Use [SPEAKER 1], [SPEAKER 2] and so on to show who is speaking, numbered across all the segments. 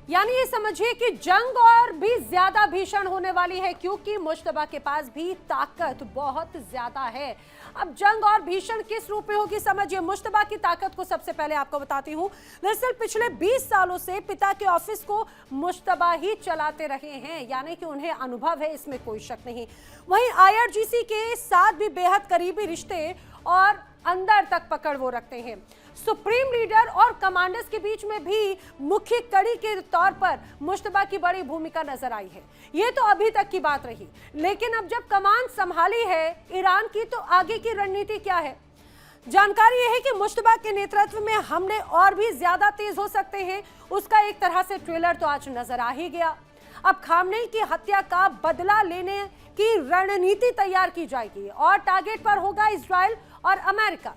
[SPEAKER 1] यानी ये समझिए कि जंग और भी ज्यादा भीषण होने वाली है, क्योंकि मुश्तबा के पास भी ताकत बहुत ज्यादा है। अब जंग और भीषण किस रूप में होगी समझिए। मुश्तबा की ताकत को सबसे पहले आपको बताती हूं। दरअसल पिछले 20 सालों से पिता के ऑफिस को मुश्तबा ही चलाते रहे हैं, यानी कि उन्हें अनुभव है, इसमें कोई शक नहीं। वहीं आईआरजीसी के साथ भी बेहद करीबी रिश्ते और अंदर तक पकड़ वो रखते हैं। सुप्रीम लीडर और कमांडर्स के बीच में भी मुख्य कड़ी के तौर पर मुश्तबा की बड़ी भूमिका नजर आई है। ये तो अभी तक की बात रही, लेकिन अब जब कमान संभाली है ईरान की, तो आगे की रणनीति क्या है? जानकारी यह है कि मुश्तबा के नेतृत्व में हमले और भी ज्यादा तेज हो सकते हैं। उसका एक तरह से ट्रेलर तो आज नजर आ ही गया। अब खामनेई की हत्या का बदला लेने की रणनीति तैयार की जाएगी और टारगेट पर होगा इजराइल और अमेरिका।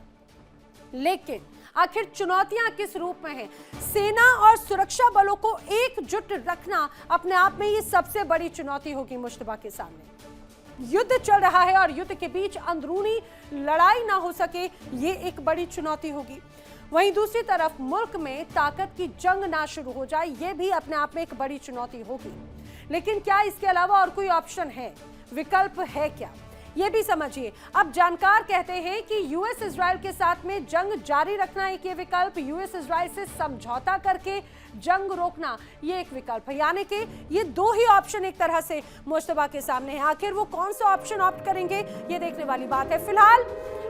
[SPEAKER 1] लेकिन आखिर चुनौतियां किस रूप में हैं? सेना और सुरक्षा बलों को एकजुट रखना अपने आप में ये सबसे बड़ी चुनौती होगी मुश्तबा के सामने। युद्ध चल रहा है और युद्ध के बीच अंदरूनी लड़ाई ना हो सके, ये एक बड़ी चुनौती होगी। वहीं दूसरी तरफ मुल्क में ताकत की जंग ना शुरू हो जाए, ये भी अपने आप में एक बड़ी चुनौती होगी। लेकिन क्या इसके अलावा और कोई ऑप्शन है, विकल्प है क्या, ये भी समझिए। अब जानकार कहते हैं कि यूएस इजराइल के साथ में जंग जारी रखना एक ये विकल्प, यूएस इजराइल से समझौता करके जंग रोकना ये एक विकल्प है। यानी कि ये दो ही ऑप्शन एक तरह से मुश्तबा के सामने है। आखिर वो कौन सा ऑप्शन ऑप्ट करेंगे, ये देखने वाली बात है। फिलहाल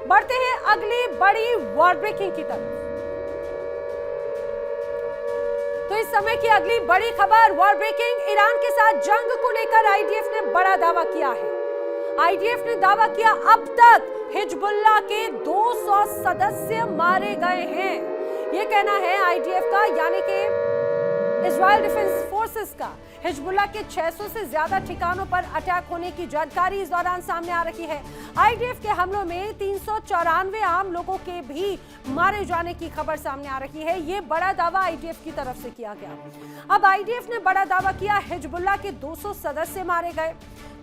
[SPEAKER 1] बढ़ते हैं अगली बड़ी वॉर ब्रेकिंग की तरफ। तो इस समय की अगली बड़ी खबर, वॉर ब्रेकिंग। ईरान के साथ जंग को लेकर आईडीएफ ने बड़ा दावा किया है। आईडीएफ ने दावा किया अब तक हिजबुल्लाह के 200 सदस्य मारे गए हैं। यह कहना है आईडीएफ का, यानी कि इजराइल डिफेंस फोर्सेस का। हिजबुल्लाह के 600 से ज्यादा ठिकानों पर अटैक होने की जानकारी इस दौरान सामने आ रही है। आईडीएफ के हमलों में 394 आम लोगों के भी मारे जाने की खबर सामने आ रही है। ये बड़ा दावा आईडीएफ की तरफ से किया गया। अब आईडीएफ ने बड़ा दावा किया, हिजबुल्लाह के 200 सदस्य मारे गए,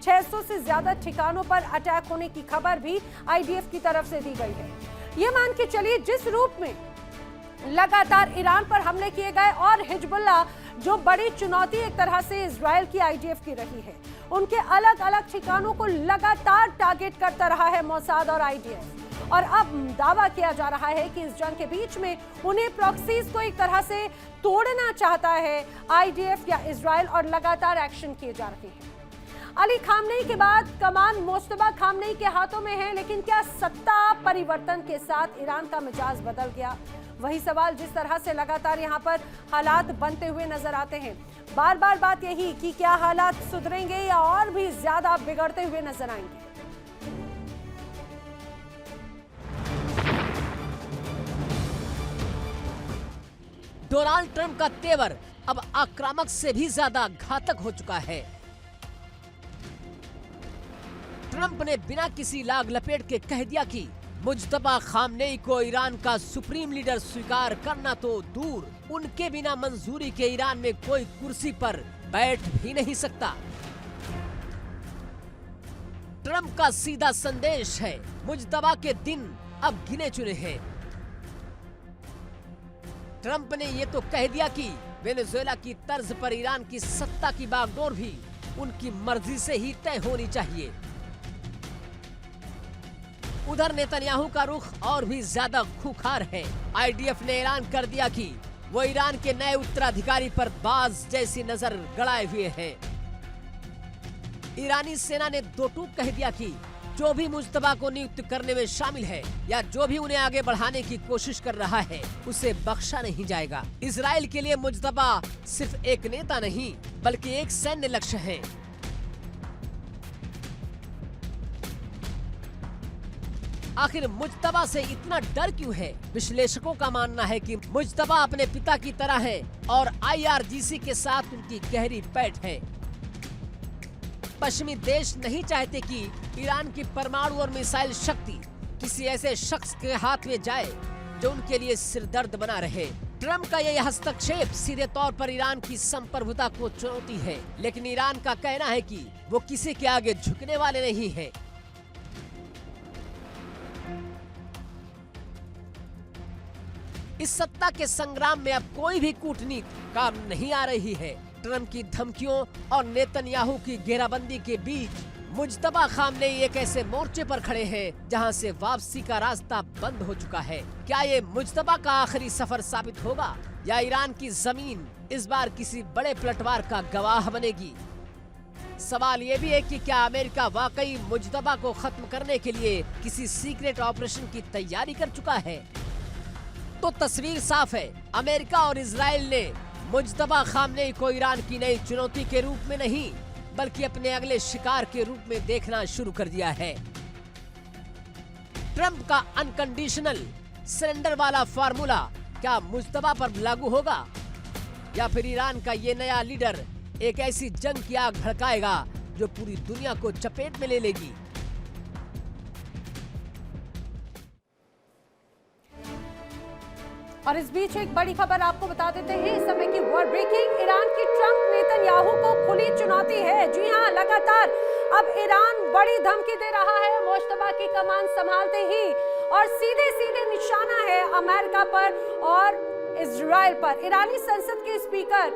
[SPEAKER 1] 600 से ज्यादा ठिकानों पर अटैक होने की खबर भी आईडीएफ की तरफ से दी गई है। ये मान के चलिए, जिस रूप में लगातार ईरान पर हमले किए गए और हिजबुल्लाह जो बड़ी चुनौती एक तरह से इजराइल की आईडीएफ की रही है, उनके अलग अलग ठिकानों को लगातार टारगेट करता रहा है मोसाद और आईडीएफ। और अब दावा किया जा रहा है कि इस जंग के बीच में उन्हें प्रॉक्सीज को एक तरह से तोड़ना चाहता है आईडीएफ या इजराइल, और लगातार एक्शन किए जा रहे हैं। अली खामनेई के बाद कमान मुश्तबा खामनेई के हाथों में है, लेकिन क्या सत्ता परिवर्तन के साथ ईरान का मिजाज बदल गया? वही सवाल जिस तरह से लगातार यहाँ पर हालात बनते हुए नजर आते हैं। बार बार बात यही कि क्या हालात सुधरेंगे या और भी ज्यादा बिगड़ते हुए नजर आएंगे।
[SPEAKER 2] डोनाल्ड ट्रंप का तेवर अब आक्रामक से भी ज्यादा घातक हो चुका है। ट्रंप ने बिना किसी लाग लपेट के कह दिया कि मुज्तबा खामनेई को ईरान का सुप्रीम लीडर स्वीकार करना तो दूर, उनके बिना मंजूरी के ईरान में कोई कुर्सी पर बैठ भी नहीं सकता। ट्रंप का सीधा संदेश है, मुज्तबा के दिन अब गिने चुने हैं। ट्रंप ने ये तो कह दिया कि वेनेजुएला की तर्ज पर ईरान की सत्ता की बागडोर भी उनकी मर्जी से ही तय होनी चाहिए। उधर नेतन्याहू का रुख और भी ज्यादा खूंखार है। आईडीएफ ने ऐलान कर दिया कि वो ईरान के नए उत्तराधिकारी पर बाज जैसी नजर गड़ाए हुए हैं। ईरानी सेना ने दो टूक कह दिया कि जो भी मुज्तबा को नियुक्त करने में शामिल है या जो भी उन्हें आगे बढ़ाने की कोशिश कर रहा है, उसे बख्शा नहीं जाएगा। इजराइल के लिए मुज्तबा सिर्फ एक नेता नहीं, बल्कि एक सैन्य लक्ष्य है। आखिर मुज्तबा से इतना डर क्यों है? विश्लेषकों का मानना है कि मुज्तबा अपने पिता की तरह है और आईआरजीसी के साथ उनकी गहरी पैठ है। पश्चिमी देश नहीं चाहते कि ईरान की परमाणु और मिसाइल शक्ति किसी ऐसे शख्स के हाथ में जाए जो उनके लिए सिरदर्द बना रहे। ट्रंप का यह हस्तक्षेप सीधे तौर पर ईरान की संप्रभुता को चुनौती है, लेकिन ईरान का कहना है कि वो किसी के आगे झुकने वाले नहीं है। इस सत्ता के संग्राम में अब कोई भी कूटनीति काम नहीं आ रही है। ट्रंप की धमकियों और नेतन्याहू की घेराबंदी के बीच मुज्तबा खामनेई एक ऐसे मोर्चे पर खड़े हैं जहां से वापसी का रास्ता बंद हो चुका है। क्या ये मुज्तबा का आखिरी सफर साबित होगा या ईरान की जमीन इस बार किसी बड़े पलटवार का गवाह बनेगी? सवाल ये भी है कि क्या अमेरिका वाकई मुज्तबा को खत्म करने के लिए किसी सीक्रेट ऑपरेशन की तैयारी कर चुका है? तो तस्वीर साफ है, अमेरिका और इजराइल ने मुज्तबा खामनेई को ईरान की नई चुनौती के रूप में नहीं बल्कि अपने अगले शिकार के रूप में देखना शुरू कर दिया है। ट्रंप का अनकंडीशनल सरेंडर वाला फार्मूला क्या मुज्तबा पर लागू होगा या फिर ईरान का ये नया लीडर एक ऐसी जंग की आग भड़काएगा जो पूरी दुनिया को चपेट में ले लेगी?
[SPEAKER 1] और इस बीच एक बड़ी खबर आपको बता देते हैं, इस समय की वर्ल्ड ब्रेकिंग, ईरान की ट्रंप नेतन्याहू को खुली चुनौती है। जी हां, लगातार अब ईरान बड़ी धमकी दे रहा है मुज्तबा की कमान संभालते ही, और सीधे सीधे निशाना है अमेरिका पर और इजराइल पर। ईरानी संसद के स्पीकर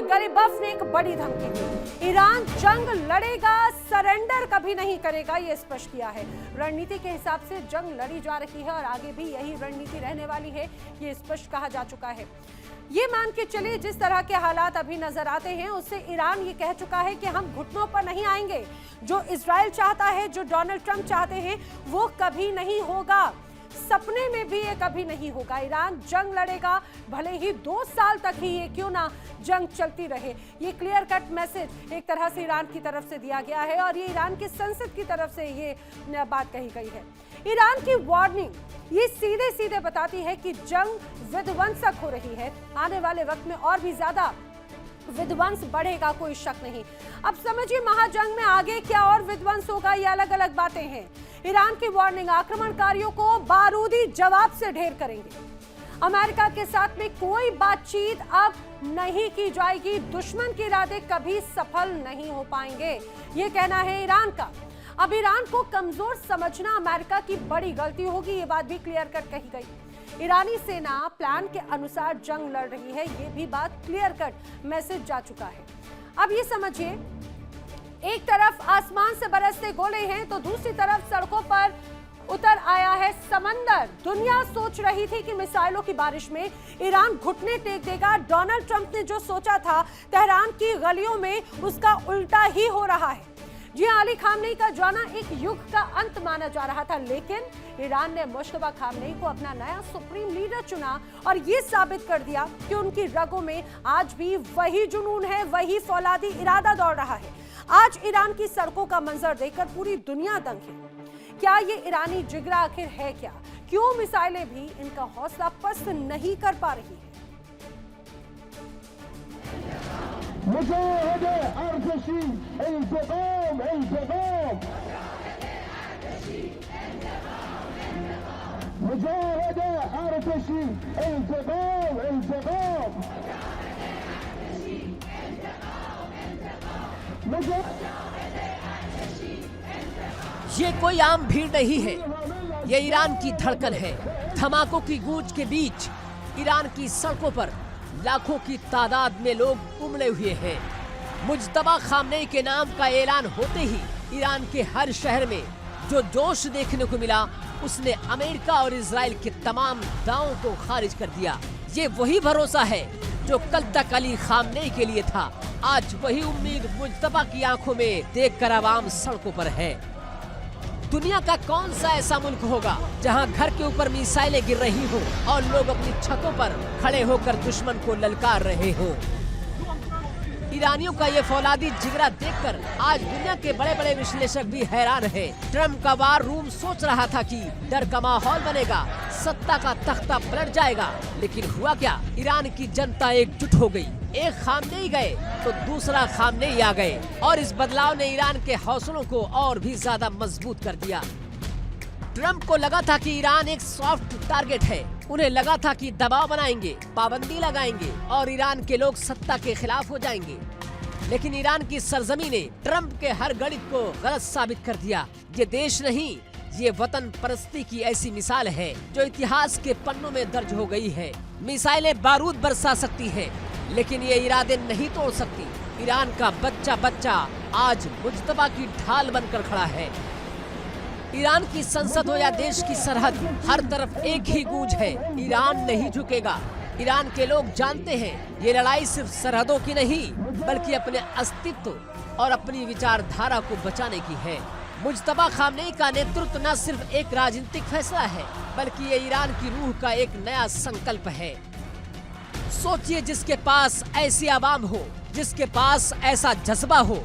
[SPEAKER 1] गरीबफ ने एक बड़ी धमकी दी। ईरान जंग लड़ेगा, सरेंडर कभी नहीं करेगा, ये स्पष्ट किया है। रणनीति के हिसाब से जंग लड़ी जा रही है और आगे भी यही रणनीति रहने वाली है, ये स्पष्ट कहा जा चुका है। ये मान के चलिए जिस तरह के हालात अभी नजर आते हैं उससे ईरान ये कह चुका है कि हम घुटनों पर नहीं आएंगे। जो इजराइल चाहता है, जो डोनाल्ड ट्रंप चाहते हैं, वो कभी नहीं होगा, सपने में भी ये कभी नहीं होगा। ईरान जंग लड़ेगा, भले ही 2 साल तक ही ये क्यों ना जंग चलती रहे। ये क्लियर कट मैसेज एक तरह से ईरान की तरफ से दिया गया है और ये ईरान की संसद की तरफ से ये बात कही गई है। ईरान की वार्निंग ये सीधे सीधे बताती है कि जंग विध्वंसक हो रही है। आने वाले वक्त में और भी ज्यादा विध्वंस बढ़ेगा, कोई शक नहीं। अब समझिए महाजंग में आगे क्या और विध्वंस होगा, ये अलग अलग बातें हैं। ईरान की वार्निंग, आक्रमणकारियों को बारूदी जवाब से ढेर करेंगे। अमेरिका के साथ में कोई बातचीत अब नहीं की जाएगी, दुश्मन के इरादे कभी सफल नहीं हो पाएंगे, ये कहना है ईरान का। अब ईरान को कमजोर समझना अमेरिका की बड़ी गलती होगी, ये बात भी क्लियर कट कही गई। ईरानी सेना प्लान के अनुसार जंग लड़ रही है, ये भी बात क्लियर कट मैसेज जा चुका है। अब ये समझिए, एक तरफ आसमान से बरसते गोले हैं तो दूसरी तरफ सड़कों पर उतर आया है समंदर। दुनिया सोच रही थी कि मिसाइलों की बारिश में ईरान घुटने टेक देगा। डोनाल्ड ट्रंप ने जो सोचा था तेहरान की गलियों में, उसका उल्टा ही हो रहा है। जी हां, अली खामनेई का जाना एक युग का अंत माना जा रहा था, लेकिन ईरान ने मुज्तबा खामनेई को अपना नया सुप्रीम लीडर चुना और ये साबित कर दिया कि उनकी रगों में आज भी वही जुनून है, वही फौलादी इरादा दौड़ रहा है। आज ईरान की सड़कों का मंजर देखकर पूरी दुनिया दंग है। क्या ये ईरानी जिगरा आखिर है क्या? क्यों मिसाइलें भी इनका हौसला पस्त नहीं कर पा रही है?
[SPEAKER 3] मुजाहिदे अरज़शी इंतकाम इंतकाम, मुजाहिदे अरज़शी इंतकाम इंतकाम,
[SPEAKER 2] ये कोई आम भीड़ नहीं है, ये ईरान की धड़कन है। धमाकों की गूंज के बीच ईरान की सड़कों पर लाखों की तादाद में लोग उमड़े हुए हैं। मुज्तबा खामनेई के नाम का ऐलान होते ही ईरान के हर शहर में जो जोश देखने को मिला, उसने अमेरिका और इजराइल के तमाम दावों को खारिज कर दिया। ये वही भरोसा है जो कल तक अली खामनेई के लिए था। आज वही उम्मीद मुज्तबा की आंखों में देखकर आवाम सड़कों पर है। दुनिया का कौन सा ऐसा मुल्क होगा जहां घर के ऊपर मिसाइलें गिर रही हो और लोग अपनी छतों पर खड़े होकर दुश्मन को ललकार रहे हो। ईरानियों का ये फौलादी जिगरा देखकर आज दुनिया के बड़े बड़े विश्लेषक भी हैरान हैं। ट्रंप का वार रूम सोच रहा था कि डर का माहौल बनेगा, सत्ता का तख्ता पलट जाएगा, लेकिन हुआ क्या? ईरान की जनता एकजुट हो गई। एक खामनेई गए तो दूसरा खामनेई आ गए और इस बदलाव ने ईरान के हौसलों को और भी ज्यादा मजबूत कर दिया। ट्रंप को लगा था कि ईरान एक सॉफ्ट टारगेट है। उन्हें लगा था कि दबाव बनाएंगे, पाबंदी लगाएंगे और ईरान के लोग सत्ता के खिलाफ हो जाएंगे। लेकिन ईरान की सरजमी ने ट्रंप के हर गणित को गलत साबित कर दिया। ये देश नहीं, ये वतन परस्ती की ऐसी मिसाल है जो इतिहास के पन्नों में दर्ज हो गई है। मिसाइलें बारूद बरसा सकती हैं, लेकिन ये इरादे नहीं तोड़ सकती। ईरान का बच्चा बच्चा आज मुज्तबा की ढाल बनकर खड़ा है। ईरान की संसद हो या देश की सरहद, हर तरफ एक ही गूंज है, ईरान नहीं झुकेगा। ईरान के लोग जानते हैं ये लड़ाई सिर्फ सरहदों की नहीं, बल्कि अपने अस्तित्व और अपनी विचारधारा को बचाने की है। मुज्तबा खामनेई का नेतृत्व न सिर्फ एक राजनीतिक फैसला है, बल्कि ये ईरान की रूह का एक नया संकल्प है। सोचिए, जिसके पास ऐसी आवाम हो, जिसके पास ऐसा जज्बा हो,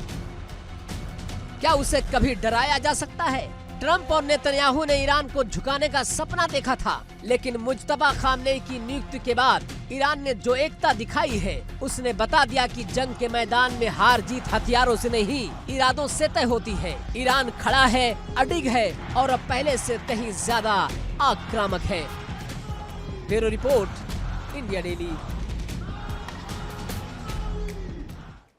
[SPEAKER 2] क्या उसे कभी डराया जा सकता है? ट्रंप और नेतन्याहू ने ईरान को झुकाने का सपना देखा था, लेकिन मुज्तबा खामनेई की नियुक्ति के बाद ईरान ने जो एकता दिखाई है, उसने बता दिया कि जंग के मैदान में हार जीत हथियारों से नहीं, इरादों से तय होती है। ईरान खड़ा है, अडिग है और अब पहले से कहीं ज्यादा आक्रामक है। Bureau report, India daily.